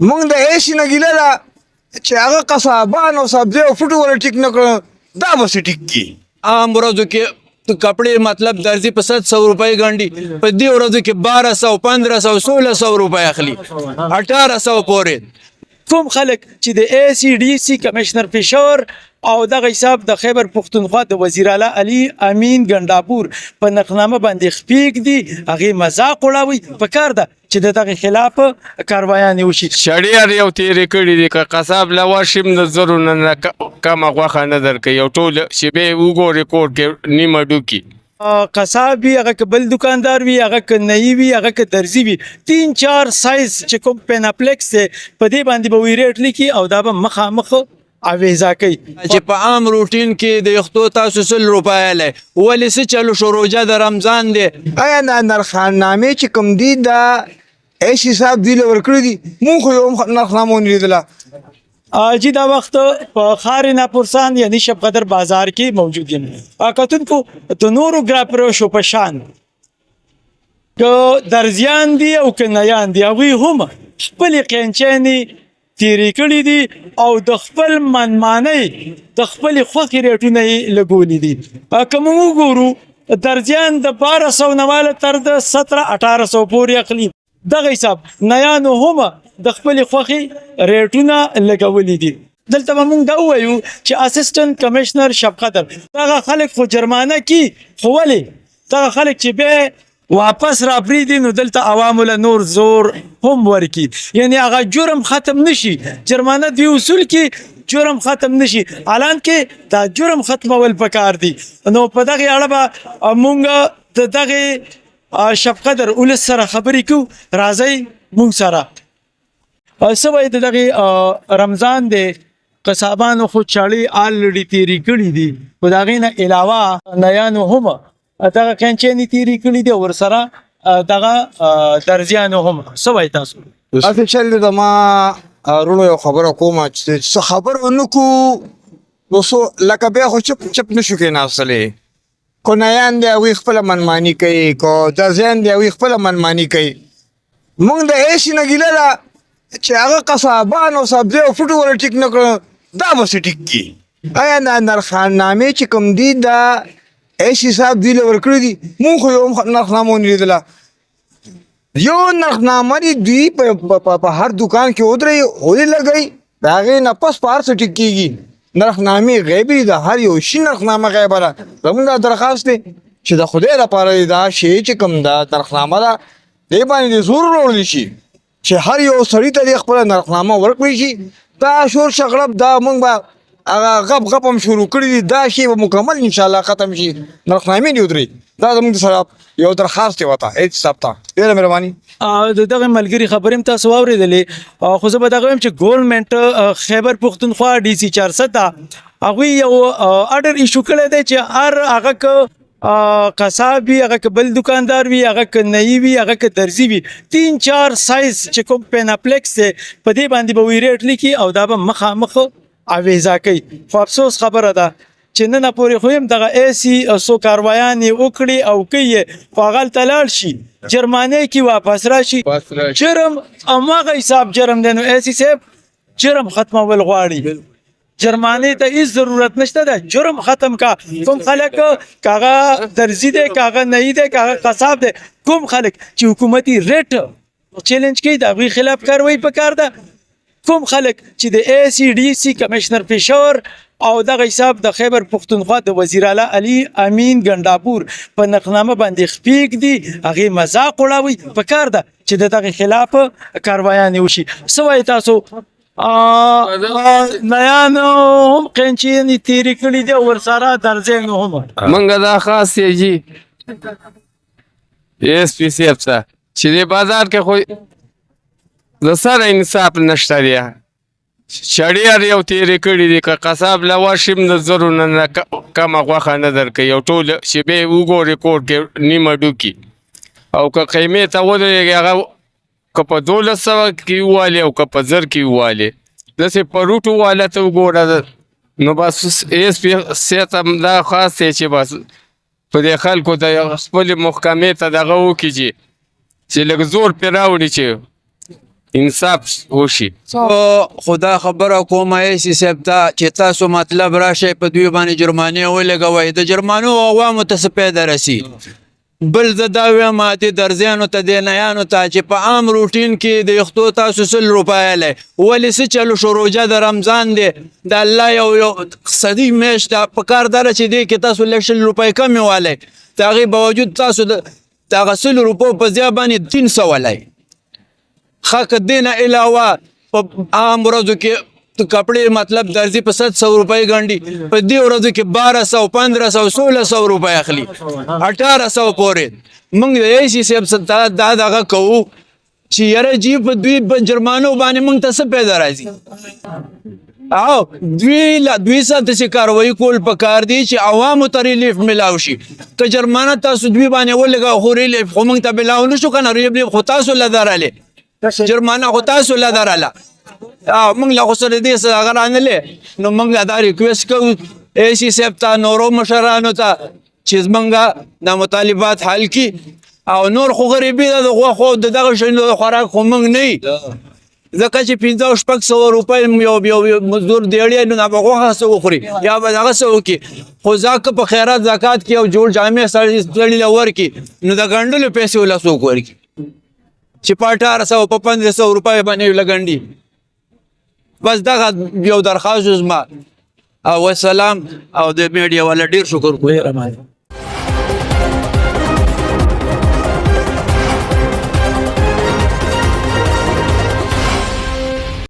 مونږ د هیڅ نه ګیله ده چې هغه قصابان او سبزی او فروټ ولا ټیک نه کړه دا به څه ټیک کي. عام ورځو کې کپڑے مطلب درزی په 700 روپۍ ګنډي په دې ورځو کې 1200 1500 1600 روپۍ اخلي 1800 پورې. کوم خلک چې د ای سی ډي سی کمشنر پېښور او دغه حساب د خیبر پښتونخوا د وزیر اعلی علي امین ګنډاپور په نقلنامه باندې خپې ږدي هغې مذاق وړاوي. پکار ده چې د دغې خلاف کاروایانې وشي. شړیار یو تیرې کړي دي که قصاب له ورشي د زرو نه کمه غوښه نه درکوي یو ټول شیبې وګورې کور کې نیمه ډوکي قصاب وي هغه که بل دکاندار وي هغه که نئی وي هغه که درزي وي 3-4 سایز چې کوم پیناپلیکس دی په دې باندې به وی ریټ لیکي او دا به مخامخ اویزا کوي چې په عام روټین کې د یختو تاسو 100 روپۍ لای ولې څه چلو شو روژه د رمضان دی آیا نرخنامې چې کوم دي دا ایس حساب دی له ورکړي دي مونږ خو یو نرخنامه ونه لیدله. جی دا وخت په خار ناپرسان یعنی شب قدر بازار کې موجود یم. کتونکو د نورو ګراپرو شو په شان که درزیان دي او که نیان دي هغوی هم خپلې قینچینې تیرې کړي دي او د خپل منمانۍ د خپلې خوښې ریټونه یې لګولي دي. که موږ وګورو درزیان د 1200 نه واله تر د 1700-1800 پورې اخلي. دغه حساب نیانو هم د خپلې خوښې ریټونه لګولي دي. دلته به موږ دا ووایو چې اسسټنټ کمشنر شب قدر دغه خلک خو جرمانه کی خو ولې دغه خلک چې بیا واپس را پریدي نو دلته عوامو له نور زور هم ورکي یعنی هغه جرم ختم نشي. جرمانه دوی اصول کې جرم ختم نشي حالان کې دا جرم ختمول پکار دي. نو په دغې اړه به موږ د دغې شب قدر ولس سره خبرې کوو. راځئ موږ سره څه وایي د دغې رمضان دی قصابانو خو چاړې آلرډي تیرې کړي دي خو د هغې نه علاوه نیانو هم دغه قینچینې تیرې کړي دي او ورسره دغه درزیانو هم. څه وایي تاسو؟ اصل چل زما رونو یو خبره کومه چې څه خبره ونه کړو نو څو لکه بیا خو چپ نشو کېناستلی. کو نیان دی هغوی خپله منماني کوي کو درزیان دی هغوی خپله منماني کوي. مونږ د هیڅ نه ګیله ده چې هغه قصابان او سبزی او فروټ ولا ټیک نه کړه دا به څه ټیک کي. آیا نرخنامې چې کوم دي دا ایس حساب دی له ورکړي دي مونږ خو یو نرخنامه ونه لیدله. یو نرخنامه دي دوی په هر دکان کې ودرئ هولې لګئ د هغې نه پس په هر څه ټیک کېږي. نرخنامې غیبي د هر یو شي نرخنامه غیبه ده. زموږ دا درخواست دی چې د خدای لپاره دا شی چې کوم دا نرخنامه ده دې باندې د زور وروړلی شي چې هر یو سړي ته دې خپله نرخنامه ورکړی شي. دا شور شغړب دا موږ به هغه غپ هم شروع کړي دي دا شی به مکمل انشاءالله ختم شي. نرخنامې دې ودرې دا زموږ سره یو درخواست دی ورته هیڅ صاحب ته ډېره مهرباني. د دغه ملګري خبرې هم تاسو واورېدلې خو زه به دغه وایم چې ګورنمنټ خیبر پښتونخوا ډي سي 400 هغوی یو اډر ایشو کړی دی چې هر هغه که قصاب وي هغه که بل دکاندار وي هغه که نئی وي هغه که درزي وي 3-4 سایز چې کوم پیناپلیکس دی په دې باندې به وی ریټ لیکي او دا به مخامخ اویزا کوي. خو افسوس خبره ده چې نن پورې خو هم دغه ایسي څو کاروایانې وکړي او کوي خو هغه هلته لاړ شي جرمانې کې واپس راشي. جرم هماغه حساب جرم دی. نو ایسي صاحب جرم ختمول غواړي جرمانې ته هیڅ ضرورت نشته ده. جرم ختم کا. کوم خلک کاغه درزي دی کاغه نئی دی کاغه قصاب دی کوم خلک چې حکومتي ریټ چیلنج کوي د هغوی خلاف کاروایي پکار ده. کوم خلک چې د ای سی ډي سی کمشنر پېښور او دغه حساب د خیبر پښتونخوا د وزیر اعلی علي امین ګنډاپور په نقلنامه باندې خپې ږدي هغې مذاق وړاوي. پکار ده چې د دغې خلاف کاروایانې وشي. څه وایي تاسو؟ نیانو هم قینچینې تیرې کړي دي او ورسره درزیانو هم. منګه دا خاص دی جی ایس پی صاحب ته چې دې بازار کې خو د سره انصاف نشته دی. شړیار یو تیرې کړي دي که قصاب له ورشي د زرو نه کمه غوښه نه درکوي یو ټول شیبې وګورې کور کې نیمه ډوکي او که قیمې ته ودرېږي هغه که په 1200 کې ووالې او که په 1000 کې ووالې داسې په روټو واله ته وګوره نو بس ایس پی صاحب ته دا خاص دی چې بس په دې خلکو ته خپلې محکمې ته دغه وکړي چې لږ زور پرې راوړي چې انصاف وشي خدا خبره کومه ایسی صاحب ته چې تاسو مطلب راشئ په دوی باندې جرمانې ولګوئ د جرمانو عوامو ته څه پیدا رسي بل زه دا وایم د درزیانو ته د نیانو ته چې په عام روټین کې د یختو تاسو 100 روپۍ لئ ولې څه چلو شو روژه د رمضان دی د الله یو صدی میاشت ده په کار داره چې دی کې تاسو لږ 100 روپۍ کمې والئ د هغې باوجود تاسو د هغه 100 روپو په ځای باندې 300 لئ ښه که دې نه علاوه په عام ورځو کې کپړې مطلب درزي په 700 روپۍ ګنډي په دې ورځو کې 1200 1500 1600 روپۍ اخلي 1800 پورې موږ د ایسی صاحب دا دغه کوو چې یاره جی په دوی جرمانو باندې موږ ته څه پیدا راځي او دوی سره داسې کاروایي کول پکار دي چې عوامو ته ریلیف میلاو شي که جرمانه تاسو دوی باندې ولګوه خو ریلیف خو موږ ته میلاو نه شو که نه ریلیف خو تاسو له درلې جرمانه خو تاسو له درله موږ له خو سره دې څه هغه رانلې نو موږ دا ریکویسټ کوو ایسی صاحب ته نورو مشرانو ته چې زموږ دا مطالبات حل کړي او نور خو غریبي ده د غوښو د دغه شیانو د خوراک خو موږ نه یو ځکه چې 500 روپۍ یو مزدور دیړی نو هغه غوښه څه وخوري یا به دغه څه وکړي خو ځکه په خیرات زکات کې یو جوړ جامې سړي له ورکړي نو د ګنډلو پیسې له څوک ورکړي چې په 1800 په 1500 روپۍ باندې لګنډي بس دغه یو درخواست زما او السلام او د میډیا والا ډیر شکر کوم